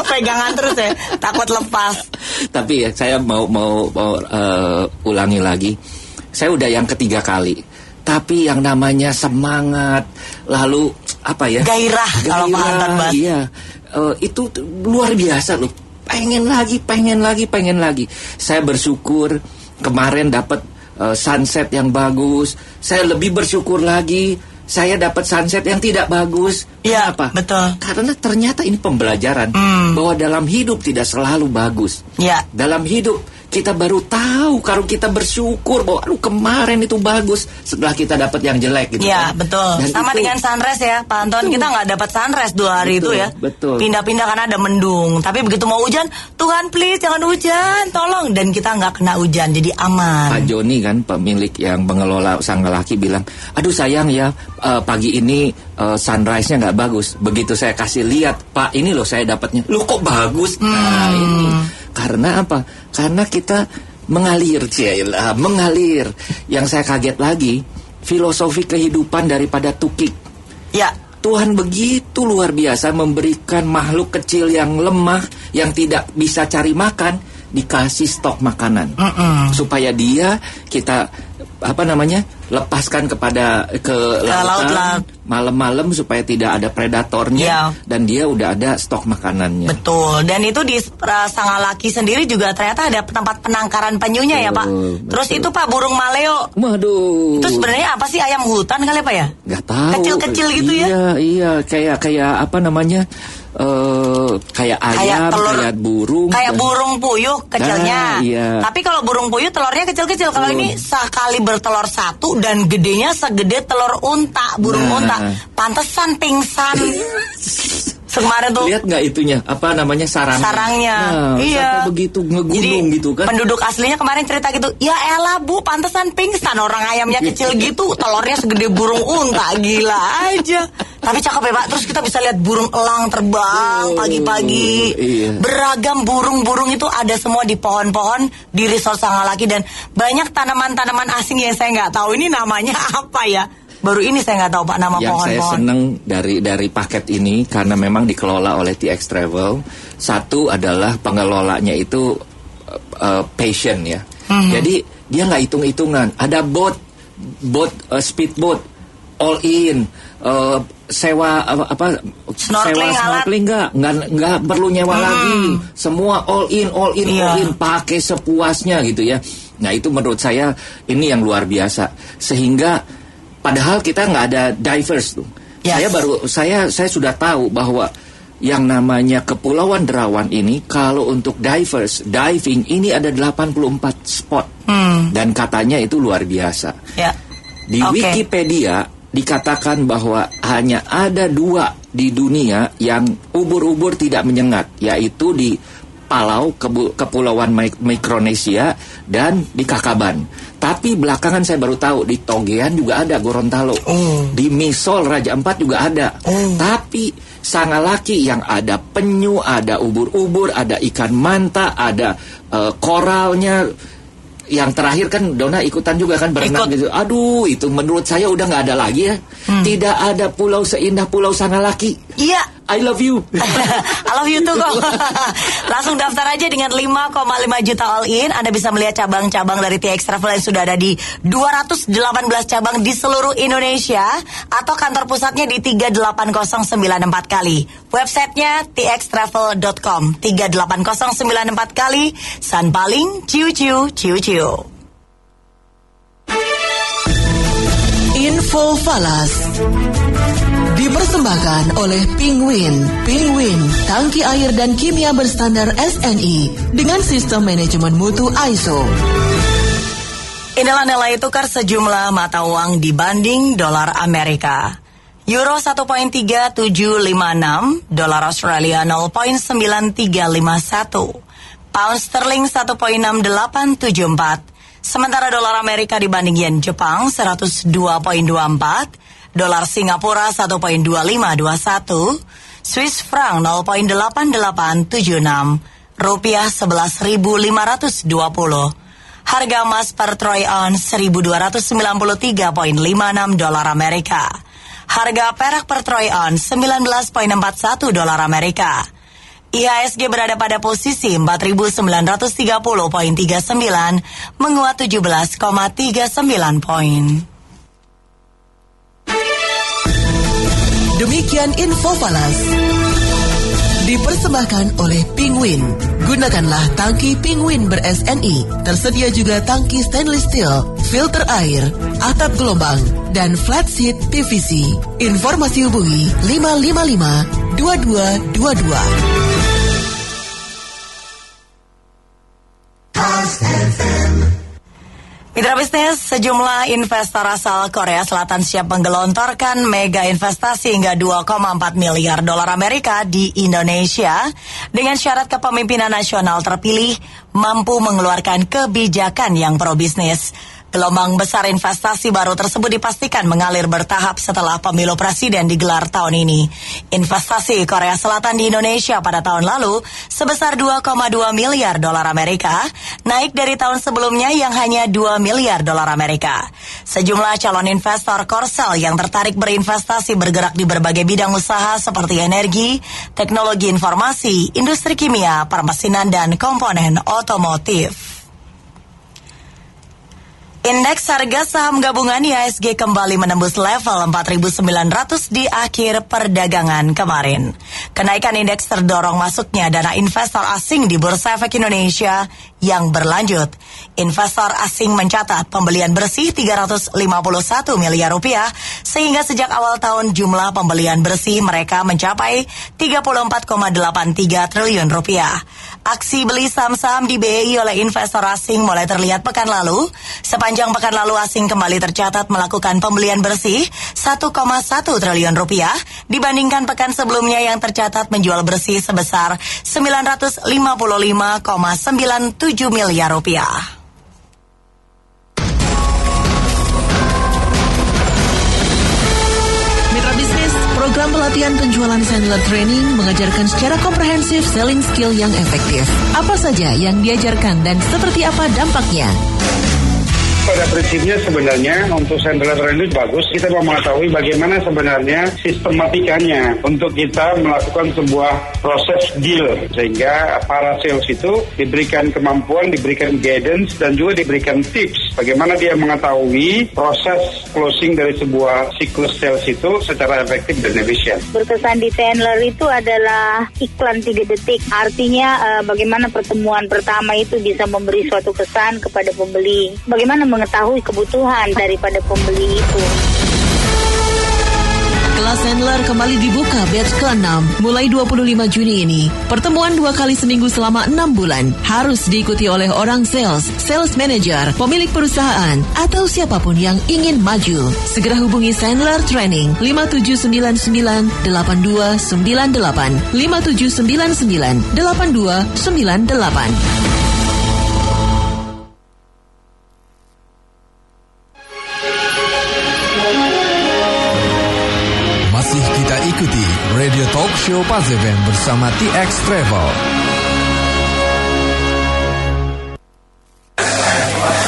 Pegangan terus ya, takut lepas. Tapi ya saya mau ulangi lagi. Saya udah yang ketiga kali. Tapi yang namanya semangat, lalu apa ya? Gairah kalau Pak Anton bahas. Iya. Itu luar biasa loh. Pengen lagi. Saya bersyukur kemarin dapat sunset yang bagus. Saya lebih bersyukur lagi saya dapat sunset yang tidak bagus. Iya, kenapa? Betul. Karena ternyata ini pembelajaran bahwa dalam hidup tidak selalu bagus. Iya. Dalam hidup kita baru tahu kalau kita bersyukur bahwa kemarin itu bagus setelah kita dapat yang jelek gitu. Iya, kan? betul. Dan sama itu, dengan sunrise ya, Pak Anton. Kita nggak dapat sunrise 2 hari itu ya. Betul. Pindah-pindah karena ada mendung. Tapi begitu mau hujan, Tuhan please jangan hujan, tolong. Dan kita nggak kena hujan, jadi aman. Pak Joni kan pemilik yang mengelola Sangalaki bilang, aduh sayang ya pagi ini sunrise-nya nggak bagus. Begitu saya kasih lihat, Pak ini loh saya dapatnya. Loh kok bagus? Nah ini. Karena apa? Karena kita mengalir. Yang saya kaget lagi, filosofi kehidupan daripada tukik. Ya. Tuhan begitu luar biasa memberikan makhluk kecil yang lemah, yang tidak bisa cari makan, dikasih stok makanan. Supaya dia kita lepaskan ke lautan malam-malam supaya tidak ada predatornya dan dia udah ada stok makanannya. Betul. Dan itu di Sangalaki sendiri juga ternyata ada tempat penangkaran penyunya ya Pak. Terus itu Pak burung maleo. Waduh. Itu sebenarnya apa sih, ayam hutan kali Pak ya? Gak tahu. Kecil-kecil gitu ya? Iya kayak apa namanya? Kayak ayam, kayak burung. Kayak burung puyuh kecilnya. Iya. Tapi kalau burung puyuh telurnya kecil-kecil. Kalau ini sekali bertelur 1 dan gedenya segede telur unta, burung unta. Pantesan pingsan. Kemarin tuh. Lihat nggak itunya? Apa namanya sarangnya? Iya. Sampai begitu ngegunung gitu kan? Penduduk aslinya kemarin cerita gitu. Ya elah Bu, pantesan pingsan, orang ayamnya kecil gitu, telurnya segede burung unta, gila aja. Tapi cakep ya Pak. Terus kita bisa lihat burung elang terbang pagi-pagi. Iya. Beragam burung-burung itu ada semua di pohon-pohon di Resort Sangalaki dan banyak tanaman-tanaman asing yang saya nggak tahu ini namanya apa ya. Baru ini saya nggak tahu Pak nama pohon-pohon. Yang saya senang dari paket ini karena memang dikelola oleh TX Travel. Satu adalah pengelolanya itu passion ya. Jadi dia nggak hitung-hitungan. Ada speedboat, all in, sewa snorkeling nggak perlu nyewa lagi. Semua all in, pakai sepuasnya gitu ya. Nah itu menurut saya ini yang luar biasa. Sehingga padahal kita nggak ada divers tuh. Yes. Saya sudah tahu bahwa yang namanya Kepulauan Derawan ini kalau untuk diving ini ada 84 spot. Dan katanya itu luar biasa. Di Wikipedia dikatakan bahwa hanya ada 2 di dunia yang ubur-ubur tidak menyengat, yaitu di Palau, Kepulauan Mikronesia, dan di Kakaban. Tapi belakangan saya baru tahu di Togean juga ada Gorontalo, di Misol Raja Ampat juga ada. Tapi Sangalaki yang ada penyu, ada ubur-ubur, ada ikan manta, ada koralnya. Yang terakhir kan Dona ikutan juga kan berenang gitu. Aduh, itu menurut saya udah nggak ada lagi ya. Tidak ada pulau seindah Pulau Sangalaki. Iya. I love you. I love you too kok. Langsung daftar aja dengan 5,5 juta all in. Anda bisa melihat cabang-cabang dari TX Travel yang sudah ada di 218 cabang di seluruh Indonesia. Atau kantor pusatnya di 38094 kali. Websitenya txtravel.com 38094 kali. San Paling, ciu-ciu, ciu-ciu. Info Falas dipersembahkan oleh Penguin, tangki air dan kimia berstandar SNI dengan sistem manajemen mutu ISO. Inilah nilai tukar sejumlah mata uang dibanding dolar Amerika. Euro 1.3756, dolar Australia 0.9351, pound sterling 1.6874, sementara dolar Amerika dibanding yen Jepang 102.24, dolar Singapura 1.2521, Swiss franc 0.8876, rupiah 11.520. Harga emas per troy ounce 1.293.56 dolar Amerika. Harga perak per troy ounce 19.41 dolar Amerika. IHSG berada pada posisi 4.930.39, menguat 17,39 poin. Demikian info Falas dipersembahkan oleh Penguin. Gunakanlah tangki Penguin ber-SNI. Tersedia juga tangki stainless steel, filter air, atap gelombang, dan flat sheet PVC. Informasi hubungi 555 2222. Mitra bisnis, sejumlah investor asal Korea Selatan siap menggelontorkan mega investasi hingga 2,4 miliar dolar Amerika di Indonesia dengan syarat kepemimpinan nasional terpilih mampu mengeluarkan kebijakan yang pro bisnis. Gelombang besar investasi baru tersebut dipastikan mengalir bertahap setelah pemilu presiden digelar tahun ini. Investasi Korea Selatan di Indonesia pada tahun lalu sebesar 2,2 miliar dolar Amerika, naik dari tahun sebelumnya yang hanya 2 miliar dolar Amerika. Sejumlah calon investor Korsel yang tertarik berinvestasi bergerak di berbagai bidang usaha seperti energi, teknologi informasi, industri kimia, permesinan, dan komponen otomotif. Indeks harga saham gabungan IHSG kembali menembus level 4.900 di akhir perdagangan kemarin. Kenaikan indeks terdorong masuknya dana investor asing di Bursa Efek Indonesia yang berlanjut. Investor asing mencatat pembelian bersih 351 miliar rupiah, sehingga sejak awal tahun jumlah pembelian bersih mereka mencapai 34,83 triliun rupiah. Aksi beli saham-saham di BEI oleh investor asing mulai terlihat pekan lalu. Sepanjang pekan lalu asing kembali tercatat melakukan pembelian bersih 1,1 triliun rupiah dibandingkan pekan sebelumnya yang tercatat menjual bersih sebesar 955,97 miliar rupiah. Program pelatihan penjualan seller training mengajarkan secara komprehensif selling skill yang efektif. Apa saja yang diajarkan dan seperti apa dampaknya? Pada prinsipnya sebenarnya untuk central training bagus, kita mau mengetahui bagaimana sebenarnya sistematikanya untuk kita melakukan sebuah proses deal, sehingga para sales itu diberikan kemampuan, diberikan guidance, dan juga diberikan tips bagaimana dia mengetahui proses closing dari sebuah siklus sales itu secara efektif dan efisien. Berkesan di Tendler itu adalah iklan 3 detik, artinya bagaimana pertemuan pertama itu bisa memberi suatu kesan kepada pembeli, bagaimana mengetahui kebutuhan daripada pembeli itu. Kelas Handler kembali dibuka batch ke-6 mulai 25 Juni ini. Pertemuan 2 kali seminggu selama 6 bulan harus diikuti oleh orang sales manager, pemilik perusahaan, atau siapapun yang ingin maju. Segera hubungi Handler Training 5799-8298 5799-8298. Kita ikuti Radio Talk Show Pas FM bersama TX Travel.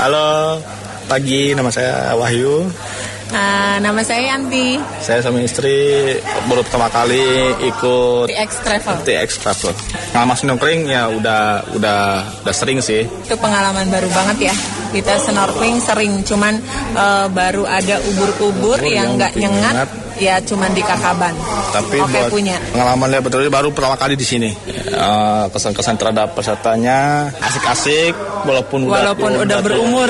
Halo, pagi, nama saya Wahyu. Nama saya Yanti. Saya sama istri baru pertama kali ikut TX Travel. Pengalaman snorkeling ya udah sering sih. Itu pengalaman baru banget ya. Kita snorkeling sering, cuman baru ada ubur-ubur yang nggak nyengat. Ya cuman di Kakaban. Tapi buat punya pengalaman lihat betul baru pertama kali di sini. Kesan-kesan terhadap pesertanya asik-asik, walaupun udah berumur,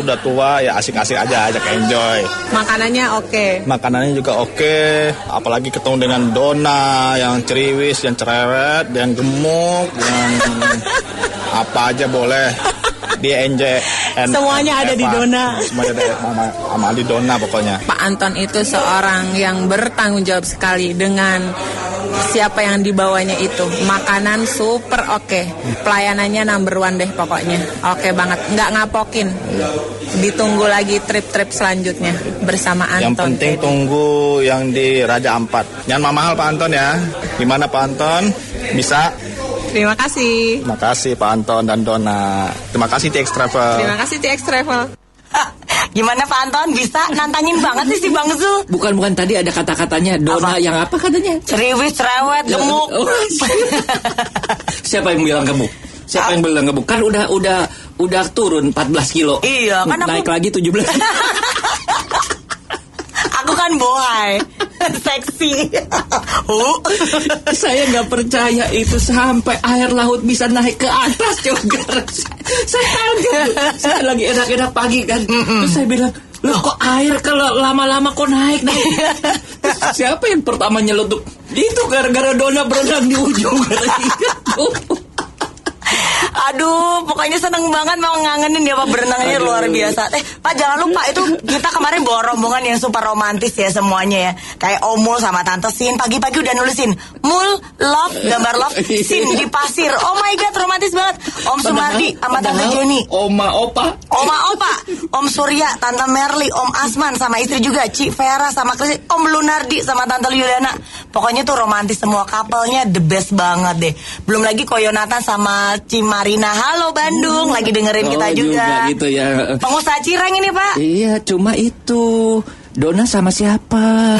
udah tua, ya asik-asik aja, ajak enjoy. Makanannya oke. Makanannya juga oke. Apalagi ketemu dengan Dona yang ceriwis, yang cerewet, yang gemuk, yang apa aja boleh. Dia enjoy. Semuanya ada di Dona. Semuanya ada sama di Dona pokoknya. Pak Anton itu seorang yang bertanggung jawab sekali dengan siapa yang dibawanya itu. Makanan super oke. Pelayanannya number 1 deh pokoknya. Oke banget. Nggak ngapokin. Ditunggu lagi trip-trip selanjutnya bersama Anton. Yang penting tunggu yang di Raja Ampat. Jangan mahal Pak Anton ya. Gimana Pak Anton? Bisa? Terima kasih. Terima kasih Pak Anton dan Dona. Terima kasih TX Travel. Terima kasih TX Travel. Gimana Pak Anton? Bisa nantangin banget sih si Bang Zul. Bukan tadi ada kata-katanya Dona yang apa katanya? Ceriwis, cerewet, gemuk. Siapa yang bilang gemuk? Siapa yang bilang gemuk? Kan udah turun 14 kilo. Iya, kan naik lagi 17. Aku kan bohai. Seksi. Saya nggak percaya itu sampai air laut bisa naik ke atas juga. Saya kaget. Saya lagi enak-enak pagi kan. Terus saya bilang, loh kok air kalau lama-lama kok naik. Siapa yang pertama nyeletuk? Itu gara-gara Dona berenang di ujung. Aduh, pokoknya seneng banget, mau ngangenin dia Pak, berenangnya luar biasa. Pak jangan lupa itu kita kemarin bawa rombongan yang super romantis ya semuanya ya. Kayak Omul sama Tante Sin pagi-pagi udah nulisin Mul, love, gambar love, Sin di pasir. Oh my god, romantis banget. Om Sumardi sama Tante Jenny. Oma Opa, Om Surya, Tante Merli, Om Asman sama istri juga, Ci Vera sama Chris, Om Lunardi sama Tante Yuliana. Pokoknya tuh romantis semua, couple-nya the best banget deh. Belum lagi Koyonatan sama Ci Marina. Halo Bandung, lagi dengerin kita juga. Gitu ya. Pengusaha Cireng ini Pak. Iya, cuma itu Dona sama siapa?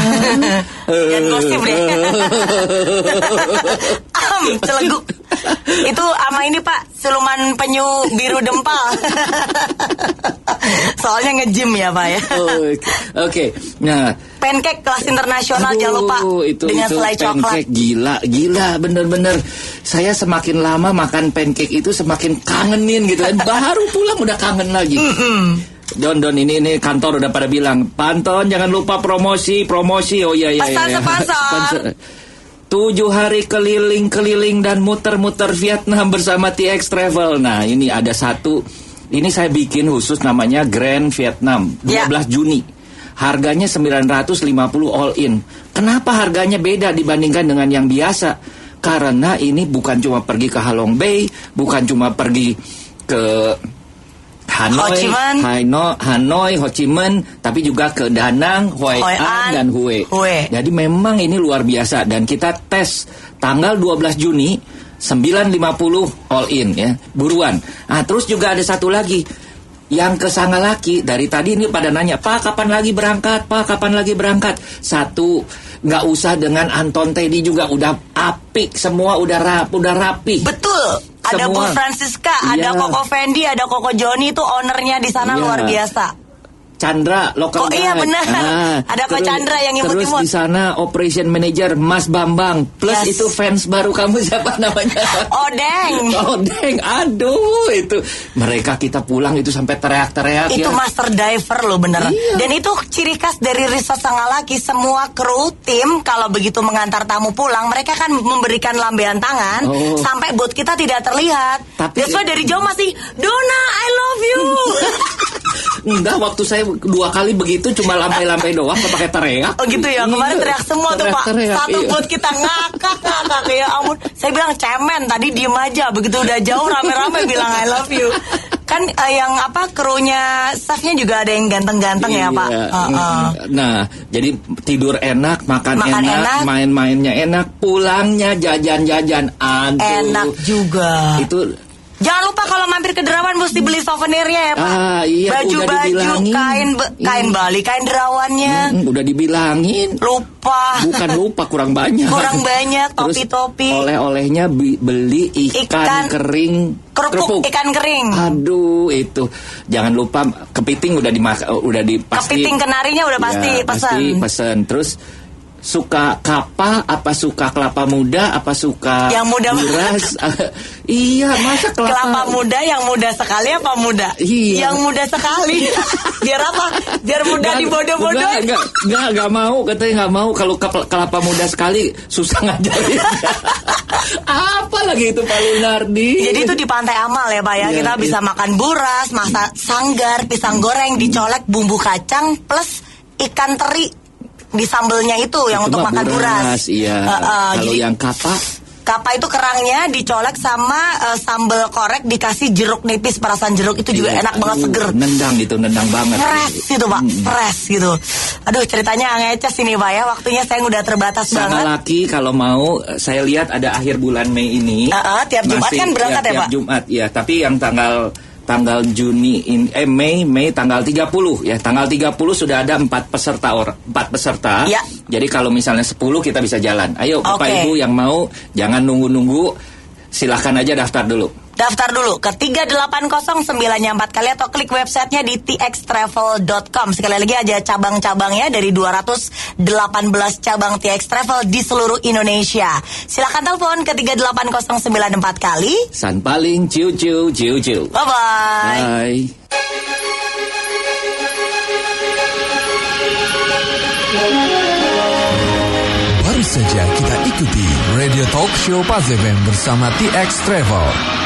Jangan gosip deh. Celeguk. Itu sama ini Pak, siluman penyu biru dempal. Soalnya nge-gym ya Pak ya. Oke. Nah, pancake kelas internasional jangan lupa dengan selai coklat. Gila, bener-bener. Saya semakin lama makan pancake itu semakin kangenin gitu. Baru pulang udah kangen lagi. Don ini kantor udah pada bilang, Panton jangan lupa promosi. Oh iya. Sponsor. 7 hari keliling dan muter-muter Vietnam bersama TX Travel. Nah, ini ada satu. Ini saya bikin khusus namanya Grand Vietnam 12 Juni. Harganya 950 all in. Kenapa harganya beda dibandingkan dengan yang biasa? Karena ini bukan cuma pergi ke Halong Bay, bukan cuma pergi ke Hanoi, Ho Chi Minh, tapi juga ke Da Nang, Hoi An, dan Hue. Jadi memang ini luar biasa. Dan kita tes tanggal 12 Juni 950 all in ya, buruan. Nah, terus juga ada satu lagi Yang ke Sangalaki dari tadi ini pada nanya, Pak kapan lagi berangkat? Pak kapan lagi berangkat? Satu, nggak usah dengan Anton Teddy juga udah apik semua, udah rapi. Betul. Ada Semua. Bu Francisca, ada Koko Fendi, ada Koko Joni, itu ownernya di sana luar biasa. Chandra lokal guide. Iya benar. Ada Ko Chandra yang imut-imut. Terus di sana operation manager Mas Bambang. Plus itu fans baru kamu siapa namanya? Odeng. Aduh, itu mereka kita pulang itu sampai teriak-teriak. Itu ya. master diver loh beneran. Iya. Dan itu ciri khas dari Resort Sangalaki. Semua kru tim kalau begitu mengantar tamu pulang, mereka kan memberikan lambaian tangan sampai buat kita tidak terlihat. That's why dari jauh masih Donna, I love you. Enggak, waktu saya 2 kali begitu cuma lampai-lampai doang, nggak pakai teriak. Oh gitu ya, kemarin teriak semua tuh Pak. Satu iya. buat kita ngakak ya ampun. Saya bilang cemen, tadi diem aja. Begitu udah jauh rame-rame bilang I love you. Kan yang krunya staffnya juga ada yang ganteng-ganteng ya Pak. Nah, jadi tidur enak, makan enak, main-mainnya enak, pulangnya jajan-jajan. Aduh. Enak juga. Itu jangan lupa kalau mampir ke Derawan mesti beli souvenirnya ya Pak. Iya, baju-baju, kain Bali, kain derawannya. Udah dibilangin. Lupa. Bukan lupa, kurang banyak. Kurang banyak, topi-topi. Oleh-olehnya beli ikan kering. Kerupuk ikan kering. Aduh, itu jangan lupa kepiting udah pasti. Kepiting kenarinya udah pasti pesen. Terus suka kapa, apa suka kelapa muda, apa suka yang muda buras? Iya, masa kelapa muda yang muda sekali apa muda? Iya. Yang muda sekali. Biar apa? Biar muda dibodoh-bodohin. Enggak mau, katanya enggak mau kalau kelapa muda sekali susah ngajarin. Apa lagi itu Pak Lunardi? Jadi itu di Pantai Amal ya Pak ya. Kita bisa makan buras, masak sanggar, pisang goreng, dicolek bumbu kacang plus ikan teri di sambelnya itu yang untuk makan buras. Iya. Kalau yang kapa itu kerangnya dicolek sama sambal korek dikasih jeruk nipis, perasan jeruk itu juga enak banget, seger. Nendang banget. Fresh gitu Pak, fresh gitu. Aduh ceritanya ngeces ini Pak ya, waktunya saya udah terbatas banget. Sangalaki kalau mau saya lihat ada akhir bulan Mei ini. Tiap Jumat kan berangkat ya Pak? Tiap Jumat ya, tapi yang tanggal Mei tanggal 30 ya. Tanggal 30 sudah ada 4 peserta. Ya. Jadi kalau misalnya 10 kita bisa jalan. Ayo Bapak Ibu yang mau jangan nunggu-nunggu, silahkan aja daftar dulu. Daftar dulu ke 38094 kali atau klik websitenya di txtravel.com. Sekali lagi aja cabang-cabangnya dari 218 cabang TX Travel di seluruh Indonesia. Silakan telepon ke 38094 kali. San Paling ciu. Bye-bye. Bye. Baru saja kita ikuti Radio Talk Show Paz FM bersama TX Travel.